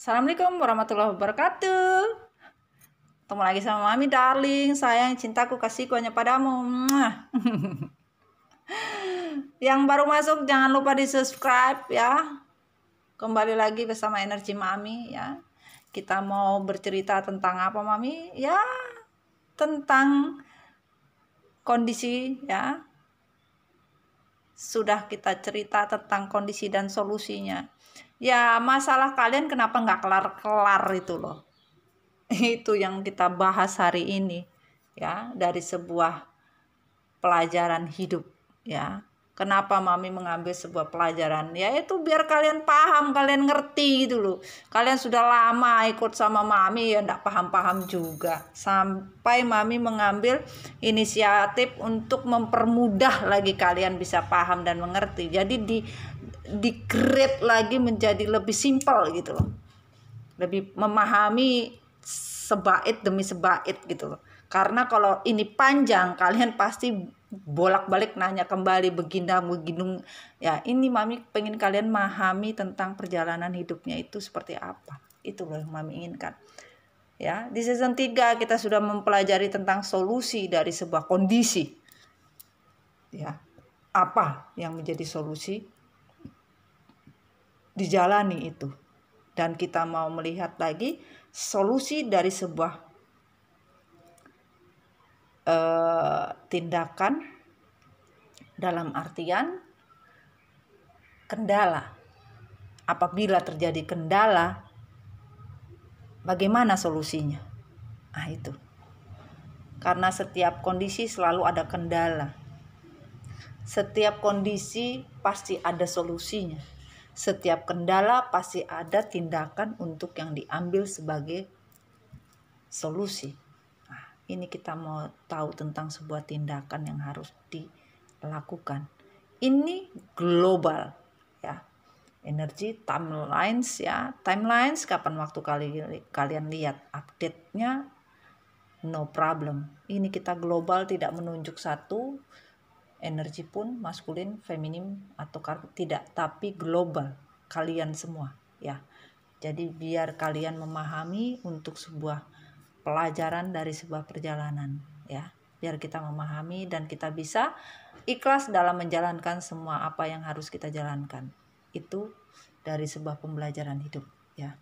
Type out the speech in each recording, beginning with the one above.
Assalamualaikum warahmatullahi wabarakatuh. Ketemu lagi sama Mami darling, sayang, cintaku, kasihku hanya padamu. Mwah. Yang baru masuk jangan lupa di subscribe ya. Kembali lagi bersama Energi Mami ya. Kita mau bercerita tentang apa Mami? Ya, tentang kondisi ya. Sudah kita cerita tentang kondisi dan solusinya. Ya, masalah kalian kenapa nggak kelar-kelar itu loh. Itu yang kita bahas hari ini ya, dari sebuah pelajaran hidup ya. Kenapa Mami mengambil sebuah pelajaran? Yaitu biar kalian paham, kalian ngerti gitu loh. Kalian sudah lama ikut sama Mami ya enggak paham-paham juga. Sampai Mami mengambil inisiatif untuk mempermudah lagi kalian bisa paham dan mengerti. Jadi di grade lagi menjadi lebih simpel gitu loh. Lebih memahami sebait demi sebait gitu loh. Karena kalau ini panjang kalian pasti bolak-balik nanya kembali beginung ya. Ini Mami pengen kalian memahami tentang perjalanan hidupnya itu seperti apa. Itu loh yang Mami inginkan ya. Di season 3 kita sudah mempelajari tentang solusi dari sebuah kondisi ya. Apa yang menjadi solusi, dijalani itu. Dan kita mau melihat lagi solusi dari sebuah tindakan dalam artian kendala. Apabila terjadi kendala, bagaimana solusinya? Nah itu. Karena setiap kondisi selalu ada kendala. Setiap kondisi pasti ada solusinya. Setiap kendala pasti ada tindakan untuk yang diambil sebagai solusi. Ini kita mau tahu tentang sebuah tindakan yang harus dilakukan. Ini global ya. Energi timelines ya. Timelines kapan waktu kalian lihat update-nya, no problem. Ini kita global, tidak menunjuk satu energi pun maskulin, feminim atau tidak, tapi global kalian semua ya. Jadi biar kalian memahami untuk sebuah pelajaran dari sebuah perjalanan ya, biar kita memahami dan kita bisa ikhlas dalam menjalankan semua apa yang harus kita jalankan. Itu dari sebuah pembelajaran hidup ya.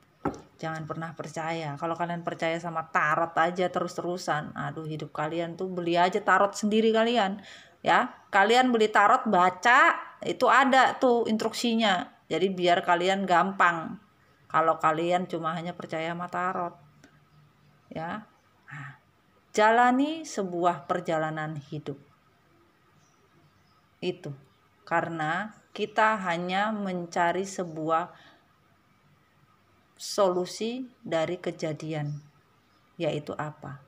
Jangan pernah percaya. Kalau kalian percaya sama tarot aja terus-terusan, aduh hidup kalian tuh, beli aja tarot sendiri kalian ya. Kalian beli tarot, baca, itu ada tuh instruksinya. Jadi biar kalian gampang kalau kalian cuma hanya percaya sama tarot ya. Nah, jalani sebuah perjalanan hidup itu karena kita hanya mencari sebuah solusi dari kejadian, yaitu apa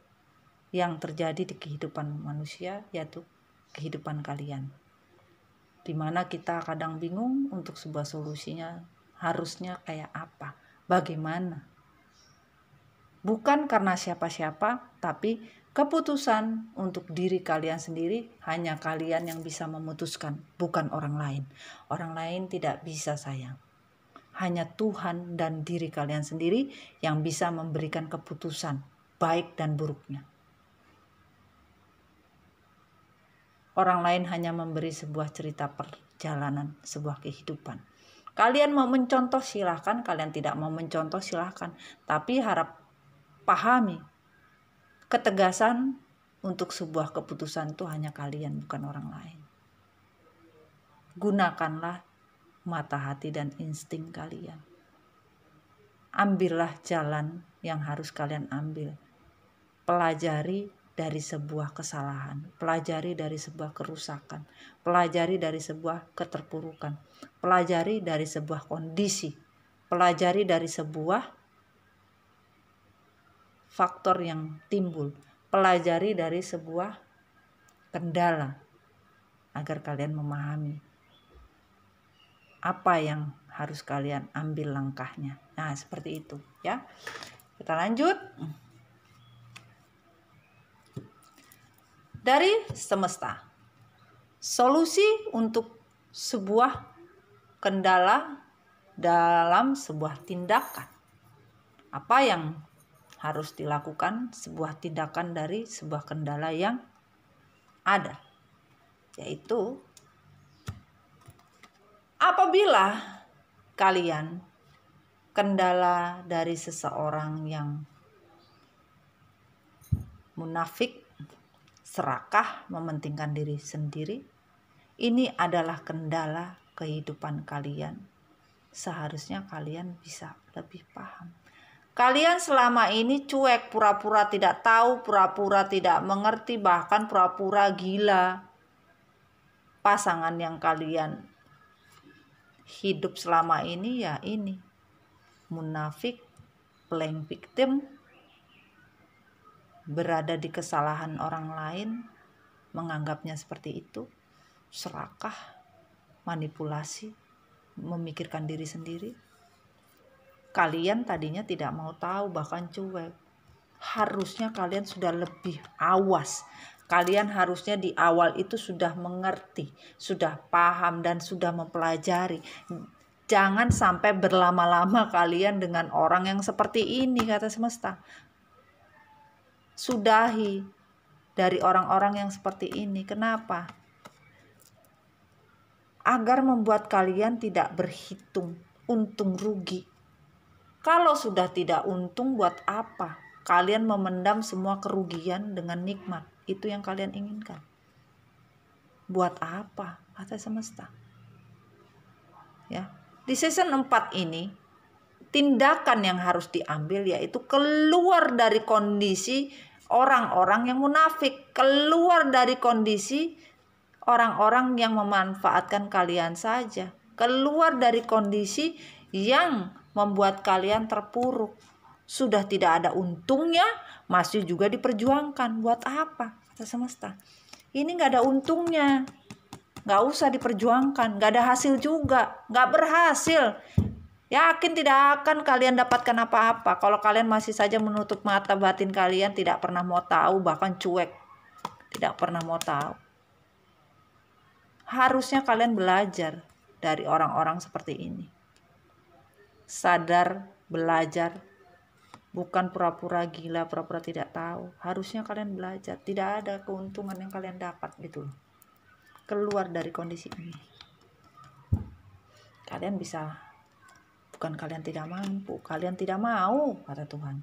yang terjadi di kehidupan manusia, yaitu kehidupan kalian, dimana kita kadang bingung untuk sebuah solusinya harusnya kayak apa, bagaimana. Bukan karena siapa-siapa, tapi keputusan untuk diri kalian sendiri hanya kalian yang bisa memutuskan, bukan orang lain. Orang lain tidak bisa sayang. Hanya Tuhan dan diri kalian sendiri yang bisa memberikan keputusan, baik dan buruknya. Orang lain hanya memberi sebuah cerita perjalanan, sebuah kehidupan. Kalian mau mencontoh silahkan, kalian tidak mau mencontoh silahkan. Tapi harap pahami, ketegasan untuk sebuah keputusan itu hanya kalian, bukan orang lain. Gunakanlah mata hati dan insting kalian. Ambillah jalan yang harus kalian ambil. Pelajari dari sebuah kesalahan, pelajari dari sebuah kerusakan, pelajari dari sebuah keterpurukan, pelajari dari sebuah kondisi, pelajari dari sebuah faktor yang timbul, pelajari dari sebuah kendala agar kalian memahami apa yang harus kalian ambil langkahnya. Nah, seperti itu ya. Kita lanjut. Dari semesta, solusi untuk sebuah kendala dalam sebuah tindakan. Apa yang harus dilakukan? Sebuah tindakan dari sebuah kendala yang ada, yaitu apabila kalian kendala dari seseorang yang munafik, serakah, mementingkan diri sendiri, ini adalah kendala kehidupan kalian. Seharusnya kalian bisa lebih paham. Kalian selama ini cuek, pura-pura tidak tahu, pura-pura tidak mengerti, bahkan pura-pura gila. Pasangan yang kalian hidup selama ini ya ini, munafik, playing victim, berada di kesalahan orang lain, menganggapnya seperti itu, serakah, manipulasi, memikirkan diri sendiri. Kalian tadinya tidak mau tahu, bahkan cuek. Harusnya kalian sudah lebih awas. Kalian harusnya di awal itu sudah mengerti, sudah paham, dan sudah mempelajari. Jangan sampai berlama-lama kalian dengan orang yang seperti ini, kata semesta. Sudahi dari orang-orang yang seperti ini. Kenapa? Agar membuat kalian tidak berhitung untung rugi. Kalau sudah tidak untung, buat apa kalian memendam semua kerugian dengan nikmat? Itu yang kalian inginkan. Buat apa? Kata semesta. Ya, di season 4 ini tindakan yang harus diambil yaitu keluar dari kondisi orang-orang yang munafik, keluar dari kondisi orang-orang yang memanfaatkan kalian saja, keluar dari kondisi yang membuat kalian terpuruk. Sudah tidak ada untungnya, masih juga diperjuangkan. Buat apa? Kata semesta. Ini gak ada untungnya, gak usah diperjuangkan, gak ada hasil juga, gak berhasil. Yakin tidak akan kalian dapatkan apa-apa kalau kalian masih saja menutup mata batin kalian, tidak pernah mau tahu, bahkan cuek, tidak pernah mau tahu. Harusnya kalian belajar dari orang-orang seperti ini. Sadar, belajar, bukan pura-pura gila, pura-pura tidak tahu. Harusnya kalian belajar, tidak ada keuntungan yang kalian dapat gitu loh. Keluar dari kondisi ini. Kalian bisa, bukan kalian tidak mampu, kalian tidak mau, kata Tuhan.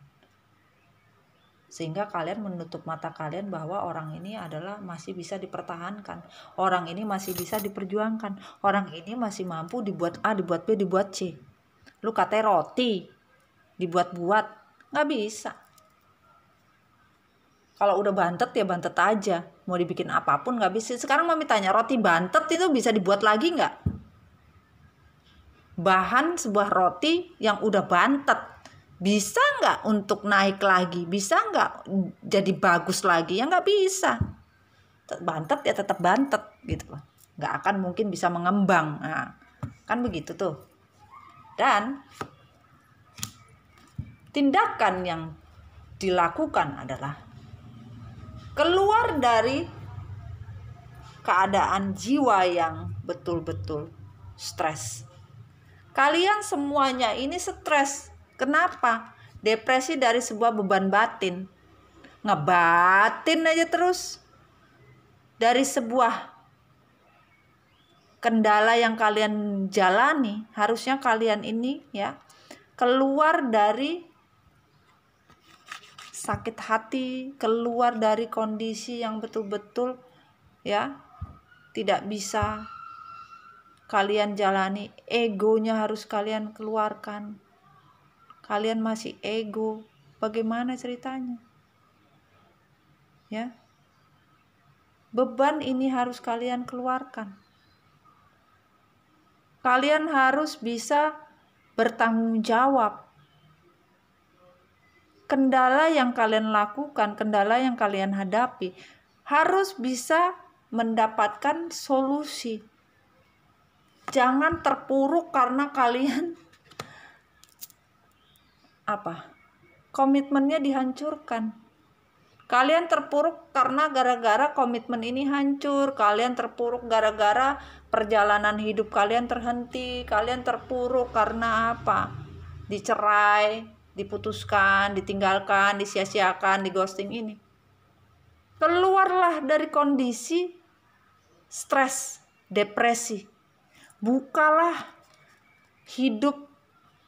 Sehingga kalian menutup mata kalian bahwa orang ini adalah masih bisa dipertahankan. Orang ini masih bisa diperjuangkan. Orang ini masih mampu dibuat A, dibuat B, dibuat C. Lu katanya roti, dibuat-buat, nggak bisa. Kalau udah bantet ya bantet aja. Mau dibikin apapun nggak bisa. Sekarang mami tanya, roti bantet itu bisa dibuat lagi nggak? Bahan sebuah roti yang udah bantet bisa nggak untuk naik lagi? Bisa nggak jadi bagus lagi? Ya nggak bisa. Bantet ya tetap bantet gitu loh. Nggak akan mungkin bisa mengembang. Nah, kan begitu tuh. Dan tindakan yang dilakukan adalah keluar dari keadaan jiwa yang betul-betul stres. Kalian semuanya ini stres. Kenapa? Depresi dari sebuah beban batin. Ngebatin aja terus. Dari sebuah kendala yang kalian jalani, harusnya kalian ini ya keluar dari sakit hati, keluar dari kondisi yang betul-betul ya tidak bisa kalian jalani. Egonya harus kalian keluarkan. Kalian masih ego. Bagaimana ceritanya? Ya. Beban ini harus kalian keluarkan. Kalian harus bisa bertanggung jawab. Kendala yang kalian lakukan, kendala yang kalian hadapi, harus bisa mendapatkan solusi. Jangan terpuruk karena kalian komitmennya dihancurkan. Kalian terpuruk karena gara-gara komitmen ini hancur. Kalian terpuruk gara-gara perjalanan hidup kalian terhenti. Kalian terpuruk karena apa? Dicerai, diputuskan, ditinggalkan, disia-siakan, di ghosting ini. Keluarlah dari kondisi stres, depresi. Bukalah hidup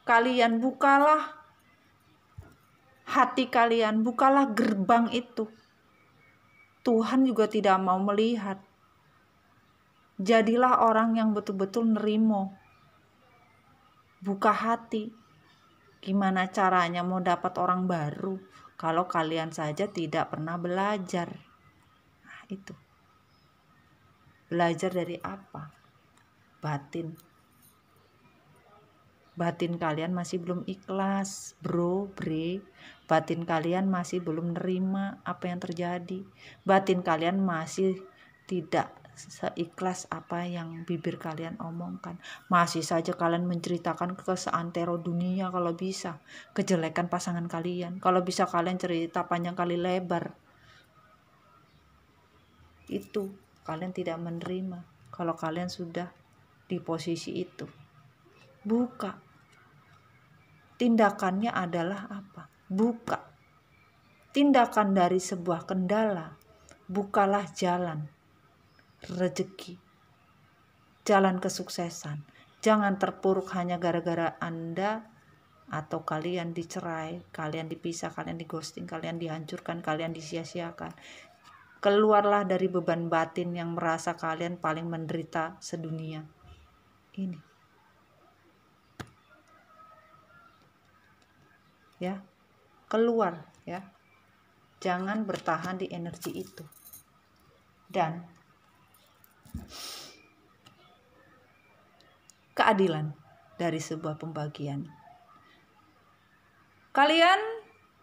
kalian, bukalah hati kalian, bukalah gerbang itu. Tuhan juga tidak mau melihat. Jadilah orang yang betul-betul nerimo. Buka hati. Gimana caranya mau dapat orang baru kalau kalian saja tidak pernah belajar? Nah, itu. Belajar dari apa? Batin. Batin kalian masih belum ikhlas, bre. Batin kalian masih belum nerima apa yang terjadi. Batin kalian masih tidak seikhlas apa yang bibir kalian omongkan. Masih saja kalian menceritakan ke seantero dunia kalau bisa kejelekan pasangan kalian. Kalau bisa kalian cerita panjang kali lebar. Itu kalian tidak menerima kalau kalian sudah di posisi itu. Buka. Tindakannya adalah apa? Buka. Tindakan dari sebuah kendala. Bukalah jalan rezeki, jalan kesuksesan. Jangan terpuruk hanya gara-gara Anda atau kalian dicerai, kalian dipisah, kalian di ghosting, kalian dihancurkan, kalian disia-siakan. Keluarlah dari beban batin yang merasa kalian paling menderita sedunia ini. Ya, keluar ya. Jangan bertahan di energi itu. Dan keadilan dari sebuah pembagian. Kalian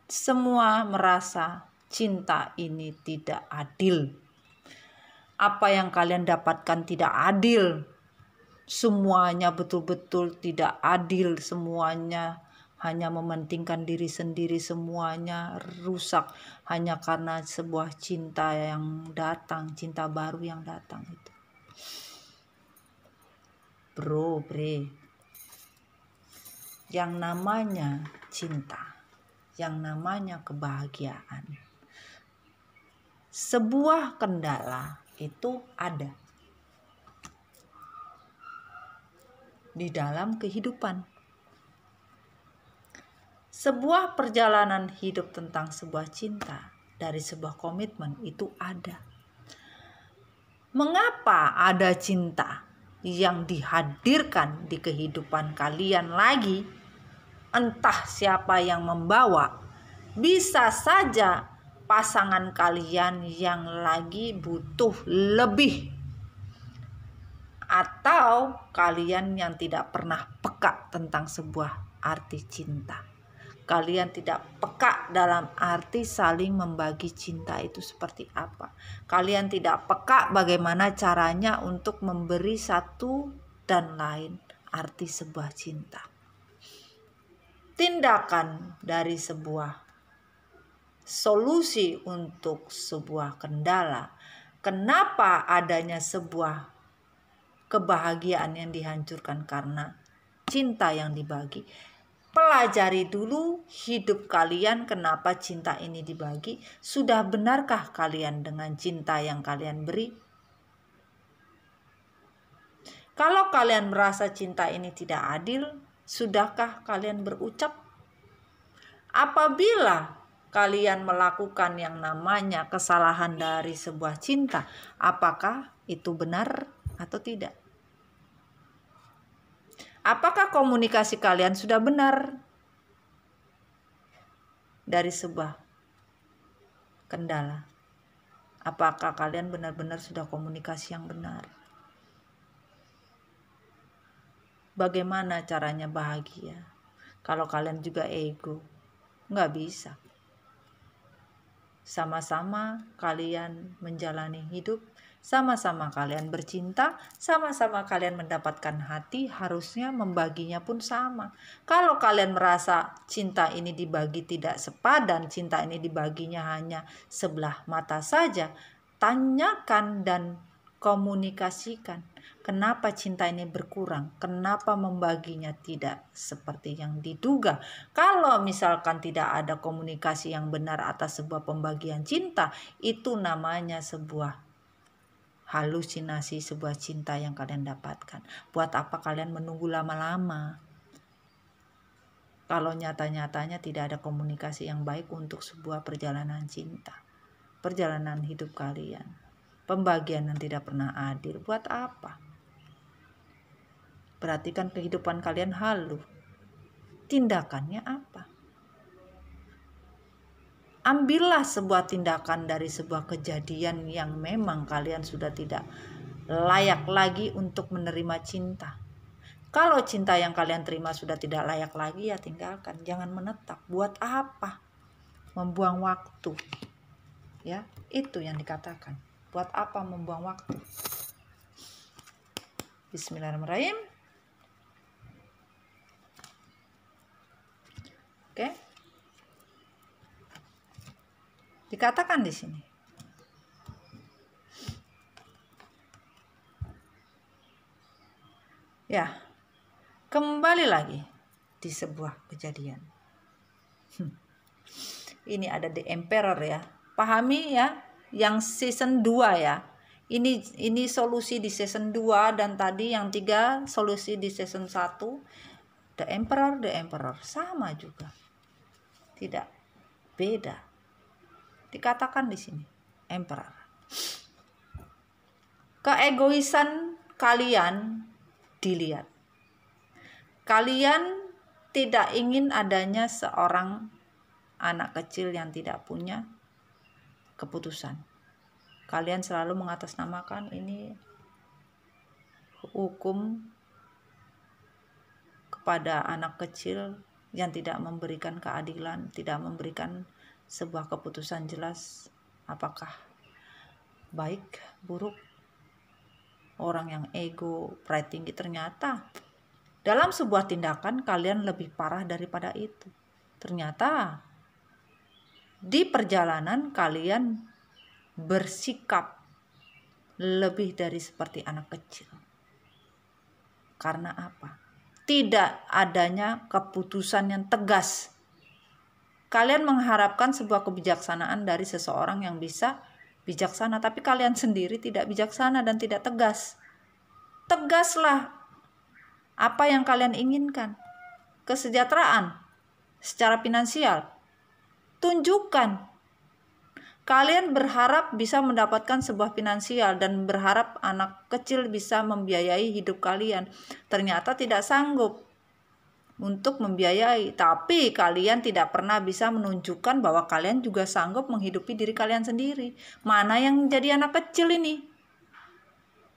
semua merasa cinta ini tidak adil. Apa yang kalian dapatkan tidak adil. Semuanya betul-betul tidak adil. Semuanya hanya mementingkan diri sendiri, semuanya rusak hanya karena sebuah cinta yang datang, cinta baru yang datang itu. Bre, yang namanya cinta, yang namanya kebahagiaan, sebuah kendala itu ada di dalam kehidupan. Sebuah perjalanan hidup tentang sebuah cinta dari sebuah komitmen itu ada. Mengapa ada cinta yang dihadirkan di kehidupan kalian lagi? Entah siapa yang membawa. Bisa saja pasangan kalian yang lagi butuh lebih. Atau kalian yang tidak pernah peka tentang sebuah arti cinta. Kalian tidak peka dalam arti saling membagi cinta itu seperti apa. Kalian tidak peka bagaimana caranya untuk memberi satu dan lain arti sebuah cinta. Tindakan dari sebuah solusi untuk sebuah kendala. Kenapa adanya sebuah kebahagiaan yang dihancurkan karena cinta yang dibagi? Pelajari dulu hidup kalian, kenapa cinta ini dibagi. Sudah benarkah kalian dengan cinta yang kalian beri? Kalau kalian merasa cinta ini tidak adil, sudahkah kalian berucap? Apabila kalian melakukan yang namanya kesalahan dari sebuah cinta, apakah itu benar atau tidak? Apakah komunikasi kalian sudah benar dari sebuah kendala? Apakah kalian benar-benar sudah komunikasi yang benar? Bagaimana caranya bahagia kalau kalian juga ego? Nggak bisa. Sama-sama kalian menjalani hidup, sama-sama kalian bercinta, sama-sama kalian mendapatkan hati, harusnya membaginya pun sama. Kalau kalian merasa cinta ini dibagi tidak sepadan, cinta ini dibaginya hanya sebelah mata saja, tanyakan dan komunikasikan. Kenapa cinta ini berkurang? Kenapa membaginya tidak seperti yang diduga? Kalau misalkan tidak ada komunikasi yang benar atas sebuah pembagian cinta, itu namanya sebuah halusinasi, sebuah cinta yang kalian dapatkan. Buat apa kalian menunggu lama-lama? Kalau nyata-nyatanya tidak ada komunikasi yang baik untuk sebuah perjalanan cinta, perjalanan hidup kalian, pembagian yang tidak pernah adil, buat apa? Perhatikan kehidupan kalian halu. Tindakannya apa? Ambillah sebuah tindakan dari sebuah kejadian yang memang kalian sudah tidak layak lagi untuk menerima cinta. Kalau cinta yang kalian terima sudah tidak layak lagi, ya tinggalkan. Jangan menetap. Buat apa? Membuang waktu. Ya, itu yang dikatakan. Buat apa membuang waktu? Bismillahirrahmanirrahim. Oke. Dikatakan di sini. Ya. Kembali lagi di sebuah kejadian. Ini ada The Emperor ya. Pahami ya, yang season 2 ya. Ini solusi di season 2 dan tadi yang 3 solusi di season 1. The Emperor sama juga. Tidak beda. Dikatakan di sini, Emperor. Keegoisan kalian dilihat. Kalian tidak ingin adanya seorang anak kecil yang tidak punya keputusan. Kalian selalu mengatasnamakan ini hukum kepada anak kecil yang tidak memberikan keadilan, tidak memberikan sebuah keputusan jelas apakah baik, buruk. Orang yang ego, pride tinggi, ternyata dalam sebuah tindakan kalian lebih parah daripada itu. Ternyata di perjalanan kalian bersikap lebih dari seperti anak kecil. Karena apa? Tidak adanya keputusan yang tegas. Kalian mengharapkan sebuah kebijaksanaan dari seseorang yang bisa bijaksana, tapi kalian sendiri tidak bijaksana dan tidak tegas. Tegaslah apa yang kalian inginkan. Kesejahteraan secara finansial. Tunjukkan. Kalian berharap bisa mendapatkan sebuah finansial dan berharap anak kecil bisa membiayai hidup kalian. Ternyata tidak sanggup untuk membiayai. Tapi kalian tidak pernah bisa menunjukkan bahwa kalian juga sanggup menghidupi diri kalian sendiri. Mana yang menjadi anak kecil ini?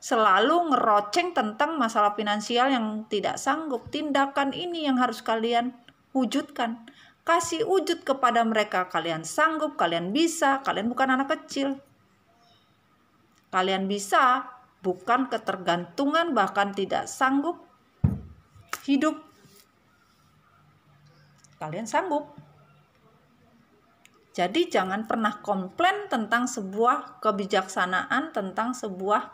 Selalu ngeroceng tentang masalah finansial yang tidak sanggup. Tindakan ini yang harus kalian wujudkan. Kasih wujud kepada mereka. Kalian sanggup, kalian bisa, kalian bukan anak kecil. Kalian bisa, bukan ketergantungan, bahkan tidak sanggup hidup. Kalian sanggup. Jadi jangan pernah komplain tentang sebuah kebijaksanaan, tentang sebuah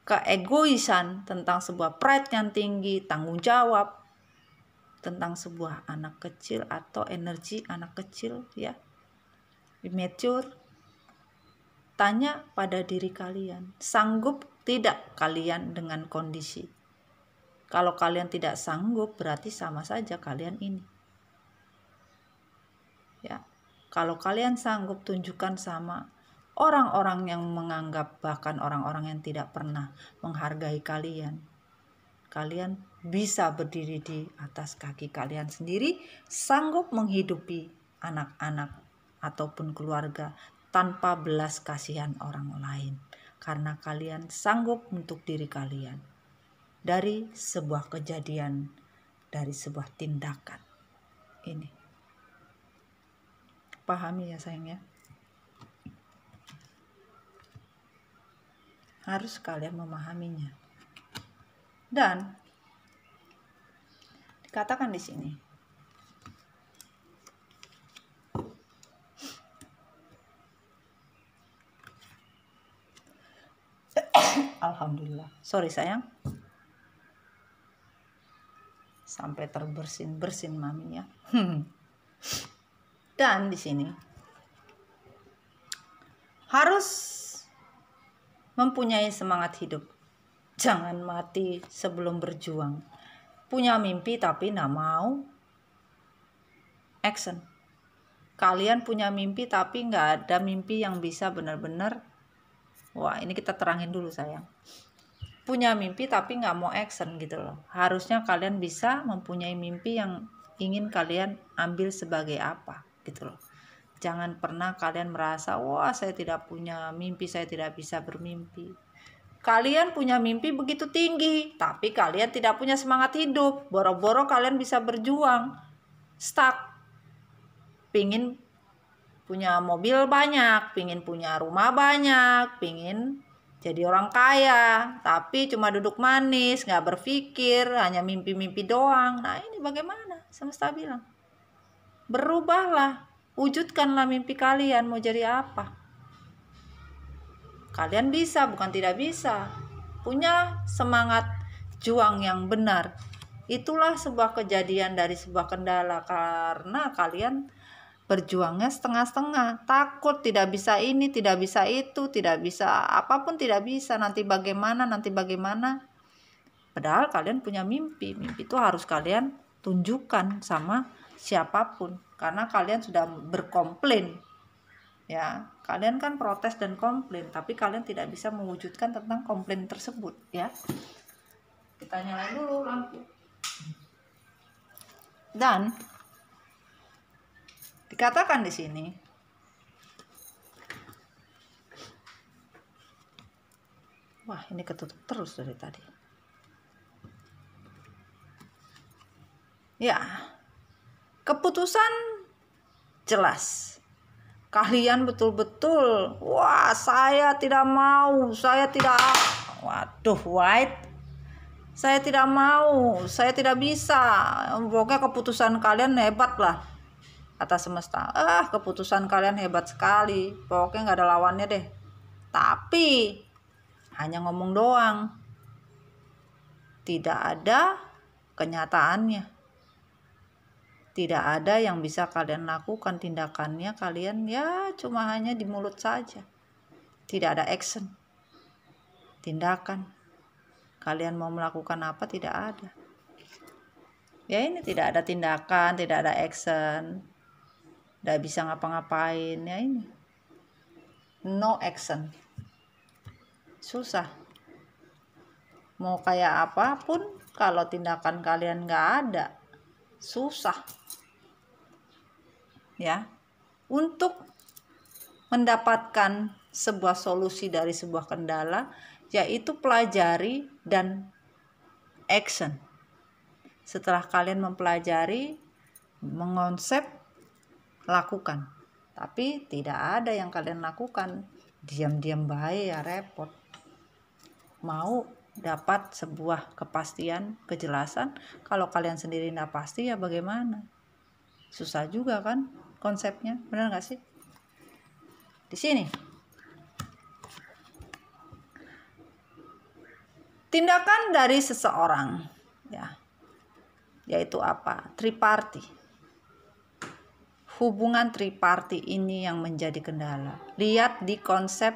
keegoisan, tentang sebuah pride yang tinggi, tanggung jawab, tentang sebuah anak kecil atau energi anak kecil ya. Immature. Tanya pada diri kalian, sanggup tidak kalian dengan kondisi? Kalau kalian tidak sanggup, berarti sama saja kalian ini. Ya. Kalau kalian sanggup, tunjukkan sama orang-orang yang menganggap, bahkan orang-orang yang tidak pernah menghargai kalian. Kalian bisa berdiri di atas kaki kalian sendiri, sanggup menghidupi anak-anak ataupun keluarga tanpa belas kasihan orang lain. Karena kalian sanggup untuk diri kalian. Dari sebuah kejadian, dari sebuah tindakan. Ini. Pahami ya sayang ya. Harus kalian memahaminya. Dan dikatakan di sini, Alhamdulillah. Sorry sayang. Sampai terbersin-bersin mami ya. Dan di sini harus mempunyai semangat hidup. Jangan mati sebelum berjuang. Punya mimpi tapi nggak mau action. Kalian punya mimpi tapi nggak ada mimpi yang bisa benar-benar. Wah, ini kita terangin dulu sayang. Punya mimpi tapi nggak mau action gitu loh. Harusnya kalian bisa mempunyai mimpi yang ingin kalian ambil sebagai apa gitu loh. Jangan pernah kalian merasa, wah saya tidak punya mimpi, saya tidak bisa bermimpi. Kalian punya mimpi begitu tinggi, tapi kalian tidak punya semangat hidup. Boro-boro kalian bisa berjuang, stuck. Pingin punya mobil banyak, pingin punya rumah banyak, pingin jadi orang kaya, tapi cuma duduk manis, nggak berpikir, hanya mimpi-mimpi doang. Nah ini bagaimana? Semesta bilang, berubahlah, wujudkanlah mimpi kalian mau jadi apa. Kalian bisa, bukan tidak bisa. Punya semangat juang yang benar. Itulah sebuah kejadian dari sebuah kendala, karena kalian berjuangnya setengah-setengah, takut tidak bisa ini, tidak bisa itu, tidak bisa apapun, tidak bisa, nanti bagaimana. Padahal kalian punya mimpi itu harus kalian tunjukkan sama siapapun, karena kalian sudah berkomplain ya, kalian kan protes dan komplain, tapi kalian tidak bisa mewujudkan tentang komplain tersebut ya. Kita nyalain dulu lampu. Dan dikatakan di sini, wah ini ketutup terus dari tadi. Ya, keputusan jelas. Kalian betul-betul, wah saya tidak mau, waduh White, saya tidak mau, saya tidak bisa. Pokoknya keputusan kalian hebat lah, kata semesta. Keputusan kalian hebat sekali, pokoknya nggak ada lawannya deh. Tapi hanya ngomong doang, tidak ada kenyataannya. Tidak ada yang bisa kalian lakukan, tindakannya kalian ya cuma hanya di mulut saja. Tidak ada action, tindakan. Kalian mau melakukan apa tidak ada. Ya ini tidak ada tindakan, tidak ada action. Tidak bisa ngapa-ngapain ya ini. No action. Susah. Mau kayak apapun kalau tindakan kalian nggak ada, susah. Ya, untuk mendapatkan sebuah solusi dari sebuah kendala, yaitu pelajari dan action. Setelah kalian mempelajari, mengonsep, lakukan. Tapi tidak ada yang kalian lakukan, diam-diam baik ya repot. Mau dapat sebuah kepastian, kejelasan, kalau kalian sendiri tidak pasti ya bagaimana? Susah juga kan konsepnya, benar nggak sih? Di sini tindakan dari seseorang ya, yaitu apa? Triparty. Hubungan triparty ini yang menjadi kendala. Lihat di konsep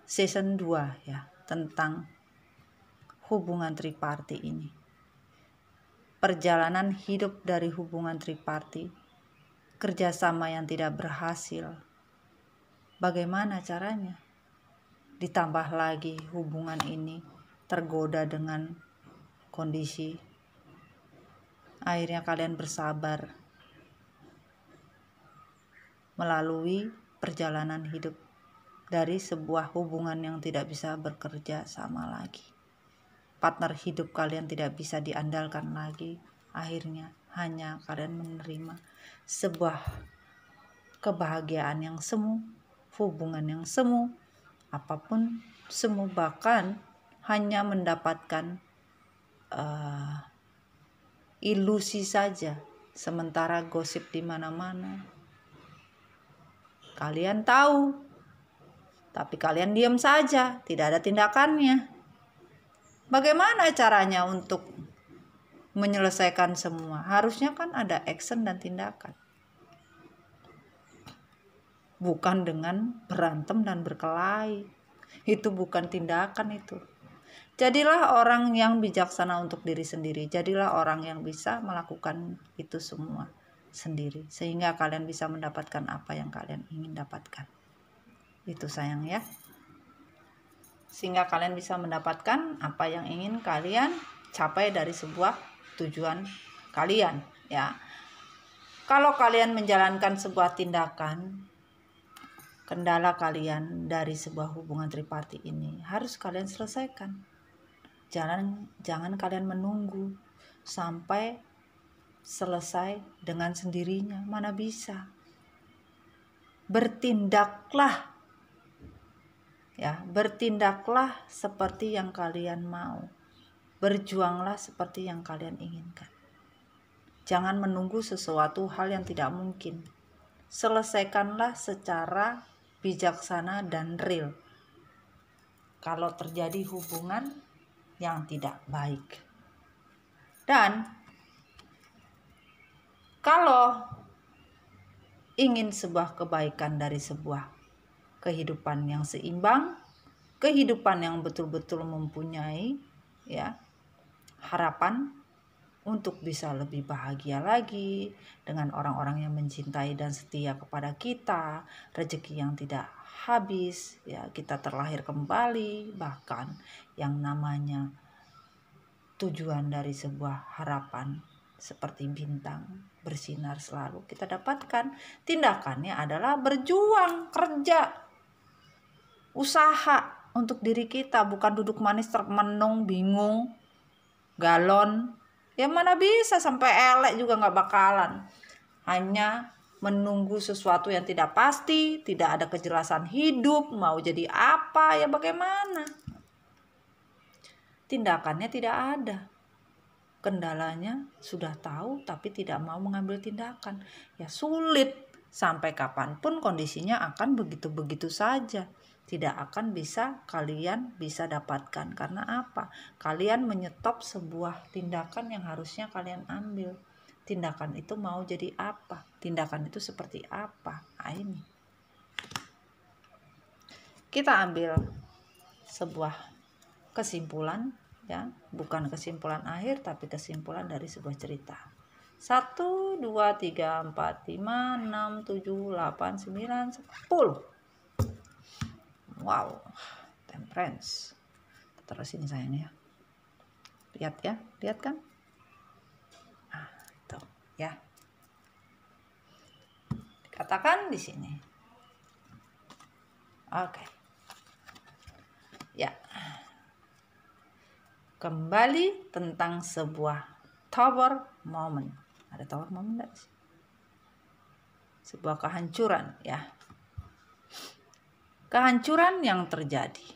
season 2 ya, tentang hubungan triparty ini. Perjalanan hidup dari hubungan triparty, kerjasama yang tidak berhasil. Bagaimana caranya? Ditambah lagi hubungan ini tergoda dengan kondisi. Akhirnya kalian bersabar melalui perjalanan hidup dari sebuah hubungan yang tidak bisa bekerja sama lagi. Partner hidup kalian tidak bisa diandalkan lagi. Akhirnya hanya kalian menerima sebuah kebahagiaan yang semu, hubungan yang semu, apapun semu, bahkan hanya mendapatkan ilusi saja, sementara gosip di mana-mana. Kalian tahu, tapi kalian diam saja, tidak ada tindakannya. Bagaimana caranya untuk menyelesaikan semua? Harusnya kan ada action dan tindakan. Bukan dengan berantem dan berkelahi. Itu bukan tindakan itu. Jadilah orang yang bijaksana untuk diri sendiri. Jadilah orang yang bisa melakukan itu semua sendiri. Sehingga kalian bisa mendapatkan apa yang kalian ingin dapatkan. Itu sayang ya. Sehingga kalian bisa mendapatkan apa yang ingin kalian capai dari sebuah tujuan kalian ya. Kalau kalian menjalankan sebuah tindakan, kendala kalian dari sebuah hubungan triparti ini harus kalian selesaikan. Jangan kalian menunggu sampai selesai dengan sendirinya. Mana bisa. Bertindaklah. Ya, bertindaklah seperti yang kalian mau. Berjuanglah seperti yang kalian inginkan. Jangan menunggu sesuatu hal yang tidak mungkin. Selesaikanlah secara bijaksana dan real. Kalau terjadi hubungan yang tidak baik. Dan kalau ingin sebuah kebaikan dari sebuah kehidupan yang seimbang, kehidupan yang betul-betul mempunyai ya harapan untuk bisa lebih bahagia lagi dengan orang-orang yang mencintai dan setia kepada kita, rezeki yang tidak habis, ya kita terlahir kembali, bahkan yang namanya tujuan dari sebuah harapan seperti bintang bersinar selalu kita dapatkan. Tindakannya adalah berjuang, kerja, usaha untuk diri kita, bukan duduk manis termenung, bingung, galon. Ya mana bisa, sampai elek juga nggak bakalan. Hanya menunggu sesuatu yang tidak pasti, tidak ada kejelasan hidup, mau jadi apa, ya bagaimana. Tindakannya tidak ada. Kendalanya sudah tahu tapi tidak mau mengambil tindakan. Ya sulit, sampai kapanpun kondisinya akan begitu-begitu saja. Tidak akan bisa kalian bisa dapatkan. Karena apa? Kalian menyetop sebuah tindakan yang harusnya kalian ambil. Tindakan itu mau jadi apa? Tindakan itu seperti apa? Nah, ini kita ambil sebuah kesimpulan ya, bukan kesimpulan akhir tapi kesimpulan dari sebuah cerita. 1, 2, 3, 4, 5, 6, 7, 8, 9, 10. Wow, temperance. Terus ini sayang ya. Lihat ya, lihat kan? Nah, itu ya. Katakan di sini. Oke. Ya. Kembali tentang sebuah tower moment. Ada tower moment enggak sih? Sebuah kehancuran ya. Kehancuran yang terjadi.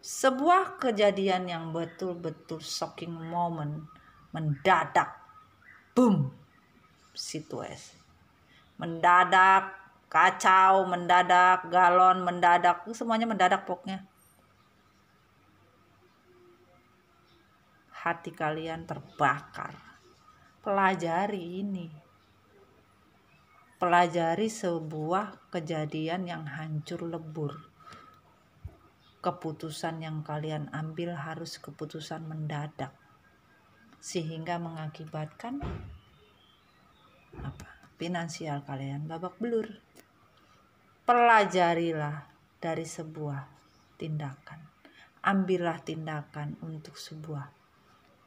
Sebuah kejadian yang betul-betul shocking moment, mendadak, boom, situasi. Mendadak, kacau, mendadak, galon, mendadak, semuanya mendadak pokoknya. Hati kalian terbakar. Pelajari ini. Pelajari sebuah kejadian yang hancur lebur. Keputusan yang kalian ambil harus keputusan mendadak. Sehingga mengakibatkan apa? Finansial kalian babak belur. Pelajarilah dari sebuah tindakan. Ambillah tindakan untuk sebuah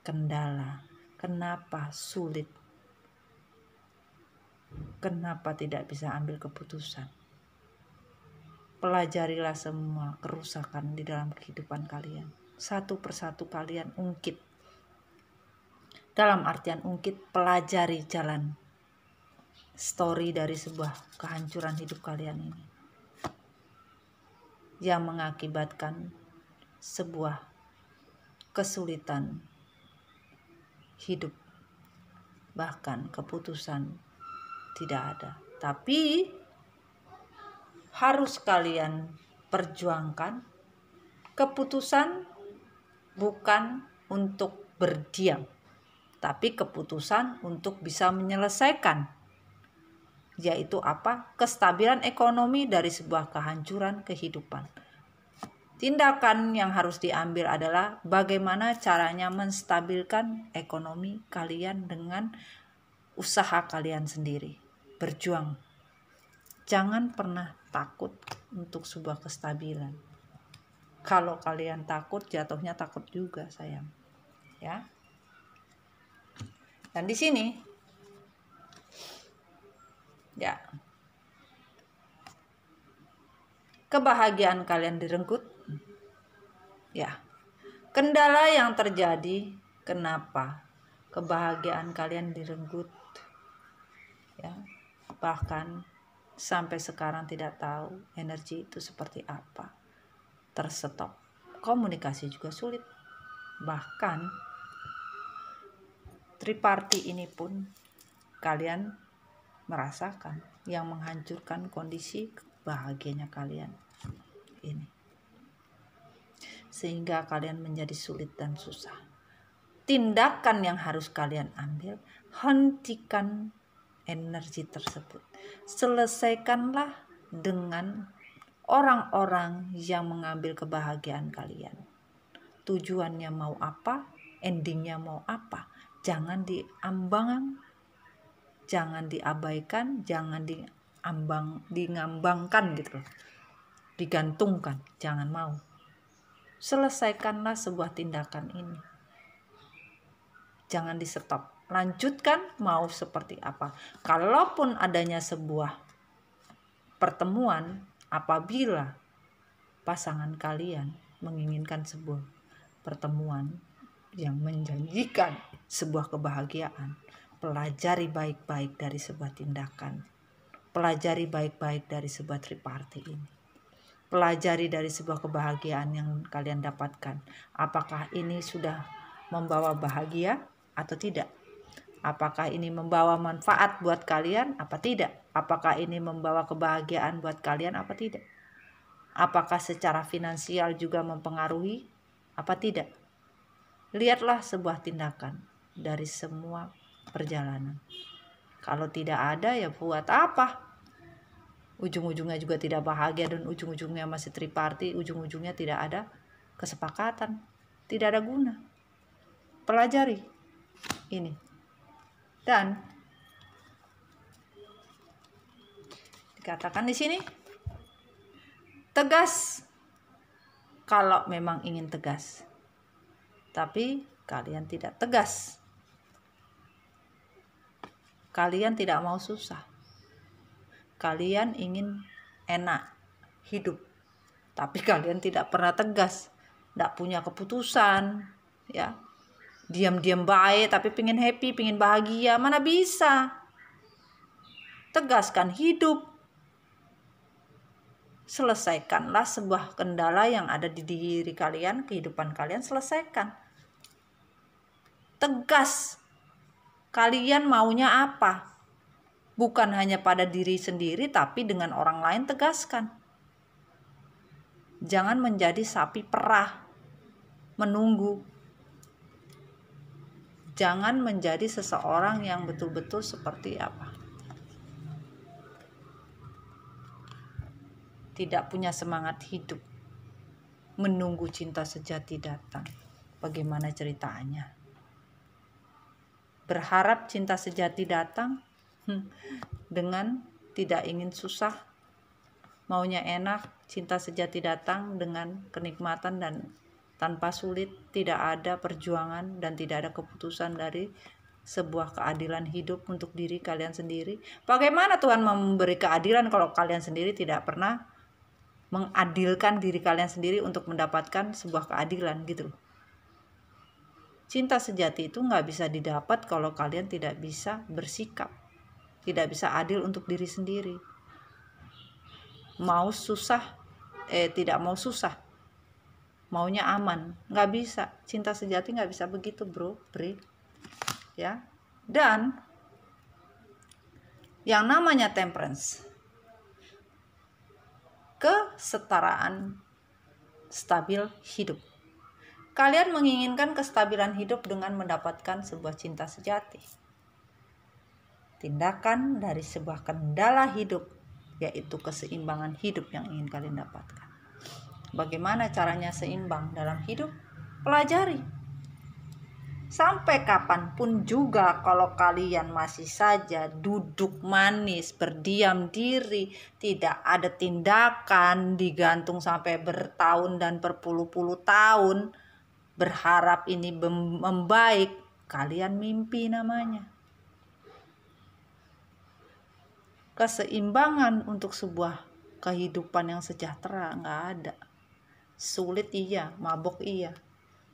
kendala. Kenapa sulit? Kenapa tidak bisa ambil keputusan? Pelajarilah semua kerusakan di dalam kehidupan kalian. Satu persatu kalian ungkit. Dalam artian ungkit, pelajari jalan story dari sebuah kehancuran hidup kalian ini. Yang mengakibatkan sebuah kesulitan hidup. Bahkan keputusan tidak ada, tapi harus kalian perjuangkan Keputusan bukan untuk berdiam, tapi keputusan untuk bisa menyelesaikan, yaitu apa? Kestabilan ekonomi dari sebuah kehancuran kehidupan. Tindakan yang harus diambil adalah bagaimana caranya menstabilkan ekonomi kalian dengan usaha kalian sendiri. Berjuang. Jangan pernah takut untuk sebuah kestabilan. Kalau kalian takut, jatuhnya takut juga, sayang. Ya. Dan di sini ya, kebahagiaan kalian direnggut. Ya. Kendala yang terjadi, kenapa kebahagiaan kalian direnggut? Ya. Bahkan sampai sekarang tidak tahu energi itu seperti apa. Terstop. Komunikasi juga sulit. Bahkan triparti ini pun kalian merasakan yang menghancurkan kondisi bahagianya kalian ini, sehingga kalian menjadi sulit dan susah. Tindakan yang harus kalian ambil, hentikan energi tersebut, selesaikanlah dengan orang-orang yang mengambil kebahagiaan kalian. Tujuannya mau apa, endingnya mau apa, jangan diambang, jangan diabaikan, jangan digambangkan gitu loh, digantungkan, jangan mau. Selesaikanlah sebuah tindakan ini, jangan di stop, lanjutkan mau seperti apa. Kalaupun adanya sebuah pertemuan, apabila pasangan kalian menginginkan sebuah pertemuan yang menjanjikan sebuah kebahagiaan, pelajari baik-baik dari sebuah tindakan, pelajari baik-baik dari sebuah triparti ini, pelajari dari sebuah kebahagiaan yang kalian dapatkan. Apakah ini sudah membawa bahagia atau tidak? Apakah ini membawa manfaat buat kalian apa tidak? Apakah ini membawa kebahagiaan buat kalian apa tidak? Apakah secara finansial juga mempengaruhi apa tidak? Lihatlah sebuah tindakan dari semua perjalanan. Kalau tidak ada, ya buat apa? Ujung-ujungnya juga tidak bahagia, dan ujung-ujungnya masih triparti, ujung-ujungnya tidak ada kesepakatan, tidak ada guna. Pelajari ini. Dan dikatakan di sini, tegas kalau memang ingin tegas, tapi kalian tidak tegas. Kalian tidak mau susah. Kalian ingin enak hidup, tapi kalian tidak pernah tegas, tidak punya keputusan, ya. Diam-diam baik tapi pengen happy, pengen bahagia, mana bisa. Tegaskan hidup. Selesaikanlah sebuah kendala yang ada di diri kalian, kehidupan kalian, selesaikan. Tegas. Kalian maunya apa? Bukan hanya pada diri sendiri, tapi dengan orang lain tegaskan. Jangan menjadi sapi perah, menunggu. Jangan menjadi seseorang yang betul-betul seperti apa? Tidak punya semangat hidup. Menunggu cinta sejati datang. Bagaimana ceritanya? Berharap cinta sejati datang dengan tidak ingin susah, maunya enak. Cinta sejati datang dengan kenikmatan dan tanpa sulit, tidak ada perjuangan dan tidak ada keputusan dari sebuah keadilan hidup untuk diri kalian sendiri. Bagaimana Tuhan memberi keadilan kalau kalian sendiri tidak pernah mengadilkan diri kalian sendiri untuk mendapatkan sebuah keadilan gitu. Cinta sejati itu nggak bisa didapat kalau kalian tidak bisa bersikap, tidak bisa adil untuk diri sendiri. Mau susah, tidak mau susah, maunya aman, nggak bisa. Cinta sejati nggak bisa begitu, bro, Bri, ya. Dan yang namanya temperance, kesetaraan stabil hidup. Kalian menginginkan kestabilan hidup dengan mendapatkan sebuah cinta sejati. Tindakan dari sebuah kendala hidup, yaitu keseimbangan hidup yang ingin kalian dapatkan. Bagaimana caranya seimbang dalam hidup? Pelajari. Sampai kapanpun juga kalau kalian masih saja duduk manis, berdiam diri, tidak ada tindakan, digantung sampai bertahun dan berpuluh-puluh tahun, berharap ini membaik, kalian mimpi namanya. Keseimbangan untuk sebuah kehidupan yang sejahtera nggak ada. Sulit iya, mabok iya,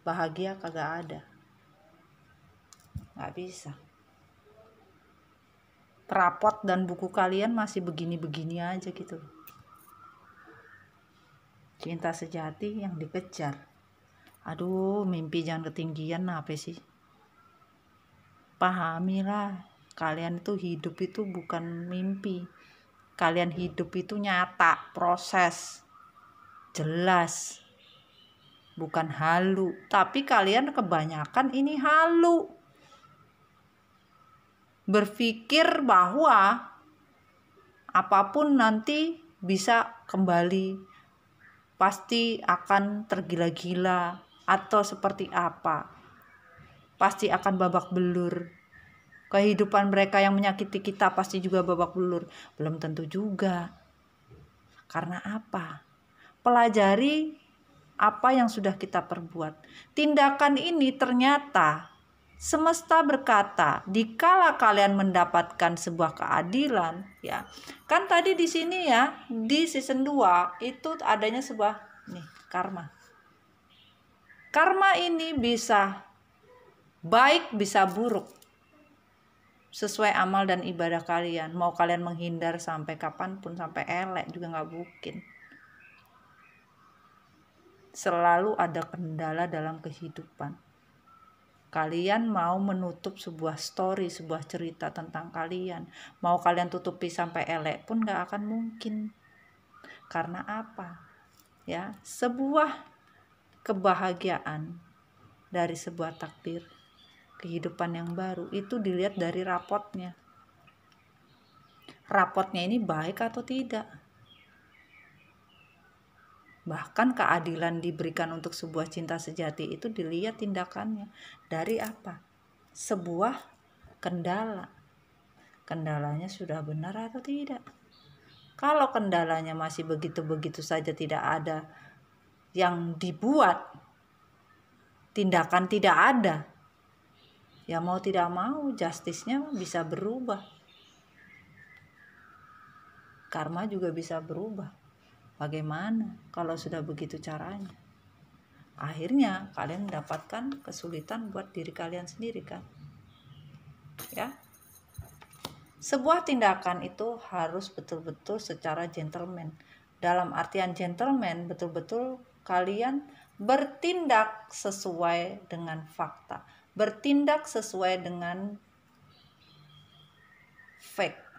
bahagia kagak ada. Nggak bisa. Rapot dan buku kalian masih begini-begini aja gitu. Cinta sejati yang dikejar. Aduh, mimpi jangan ketinggian, apa sih? Pahamilah, kalian itu hidup itu bukan mimpi. Kalian hidup itu nyata, proses, jelas, bukan halu. Tapi kalian kebanyakan ini halu. Berpikir bahwa apapun nanti bisa kembali, pasti akan tergila-gila atau seperti apa, pasti akan babak belur. Kehidupan mereka yang menyakiti kita pasti juga babak belur. Belum tentu juga. Karena apa? Pelajari apa yang sudah kita perbuat. Tindakan ini ternyata semesta berkata, dikala kalian mendapatkan sebuah keadilan, ya. Kan tadi di sini ya, di season 2 itu adanya sebuah karma. Karma ini bisa baik, bisa buruk. Sesuai amal dan ibadah kalian. Mau kalian menghindar sampai kapanpun, sampai elek juga nggak mungkin. Selalu ada kendala dalam kehidupan. Kalian mau menutup sebuah story, sebuah cerita tentang kalian, mau kalian tutupi sampai elek pun gak akan mungkin. Karena apa? Ya, sebuah kebahagiaan dari sebuah takdir, kehidupan yang baru itu dilihat dari rapotnya. Rapotnya ini baik atau tidak? Bahkan keadilan diberikan untuk sebuah cinta sejati itu dilihat tindakannya. Dari apa? Sebuah kendala. Kendalanya sudah benar atau tidak? Kalau kendalanya masih begitu-begitu saja, tidak ada yang dibuat, tindakan tidak ada, ya mau tidak mau justice-nya bisa berubah. Karma juga bisa berubah. Bagaimana kalau sudah begitu caranya? Akhirnya kalian mendapatkan kesulitan buat diri kalian sendiri kan? Ya. Sebuah tindakan itu harus betul-betul secara gentleman. Dalam artian gentleman, betul-betul kalian bertindak sesuai dengan fakta, bertindak sesuai dengan fact.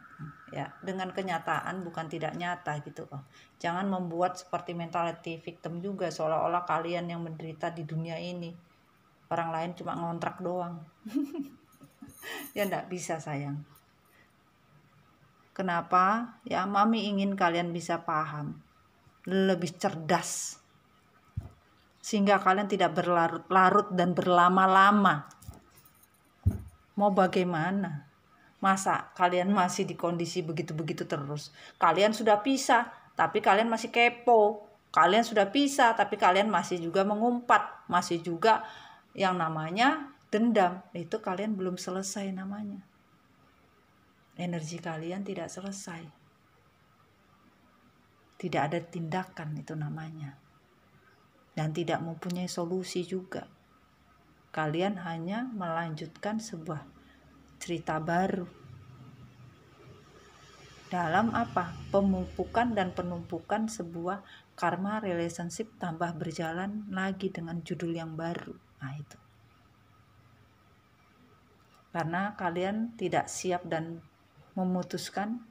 Ya, dengan kenyataan, bukan tidak nyata gitu loh. Jangan membuat seperti mentality victim juga, seolah-olah kalian yang menderita di dunia ini, orang lain cuma ngontrak doang. Ya enggak bisa sayang. Kenapa? Ya, Mami ingin kalian bisa paham, lebih cerdas, sehingga kalian tidak berlarut-larut dan berlama-lama. Mau bagaimana? Masa kalian masih di kondisi begitu-begitu terus? Kalian sudah pisah, tapi kalian masih kepo. Kalian sudah pisah, tapi kalian masih juga mengumpat. Masih juga yang namanya dendam. Itu kalian belum selesai namanya. Energi kalian tidak selesai. Tidak ada tindakan itu namanya. Dan tidak mempunyai solusi juga. Kalian hanya melanjutkan sebuah cerita baru. Dalam apa? Pemumpukan dan penumpukan sebuah karma relationship tambah berjalan lagi dengan judul yang baru. Nah itu. Karena kalian tidak siap dan memutuskan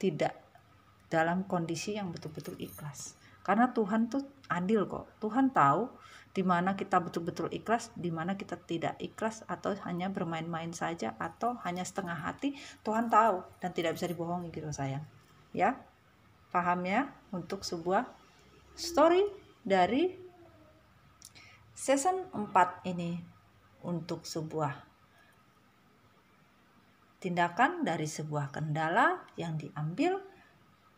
tidak dalam kondisi yang betul-betul ikhlas. Karena Tuhan tuh adil kok. Tuhan tahu di mana kita betul-betul ikhlas, di mana kita tidak ikhlas, atau hanya bermain-main saja, atau hanya setengah hati. Tuhan tahu dan tidak bisa dibohongi gitu sayang. Ya, paham ya untuk sebuah story dari season 4 ini, untuk sebuah tindakan dari sebuah kendala yang diambil,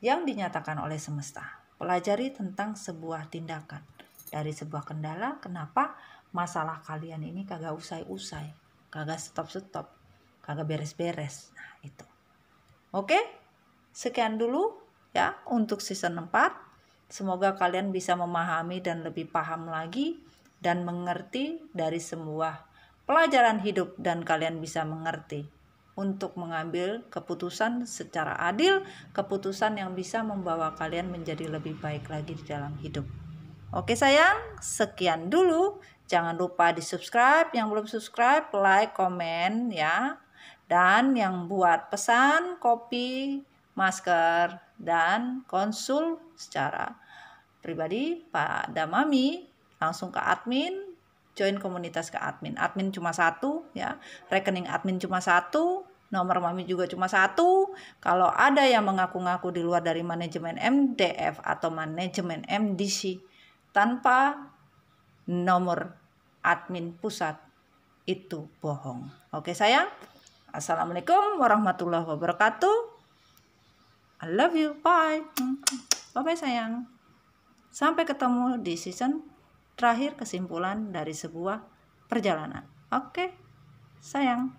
yang dinyatakan oleh semesta. Pelajari tentang sebuah tindakan dari sebuah kendala. Kenapa masalah kalian ini kagak usai-usai, kagak stop-stop, kagak beres-beres. Nah itu. Oke, sekian dulu ya untuk season 4. Semoga kalian bisa memahami dan lebih paham lagi dan mengerti dari sebuah pelajaran hidup, dan kalian bisa mengerti untuk mengambil keputusan secara adil, keputusan yang bisa membawa kalian menjadi lebih baik lagi di dalam hidup. Oke sayang, sekian dulu. Jangan lupa di subscribe, yang belum subscribe, like, komen ya. Dan yang buat pesan, kopi, masker, dan konsul secara pribadi pada Mami, langsung ke admin, join komunitas ke admin. Admin cuma 1 ya, rekening admin cuma 1, nomor Mami juga cuma 1. Kalau ada yang mengaku-ngaku di luar dari manajemen MDF atau manajemen MDC tanpa nomor admin pusat, itu bohong. Oke sayang, assalamualaikum warahmatullahi wabarakatuh. I love you, bye. Bye sayang. Sampai ketemu di season terakhir, kesimpulan dari sebuah perjalanan. Oke sayang.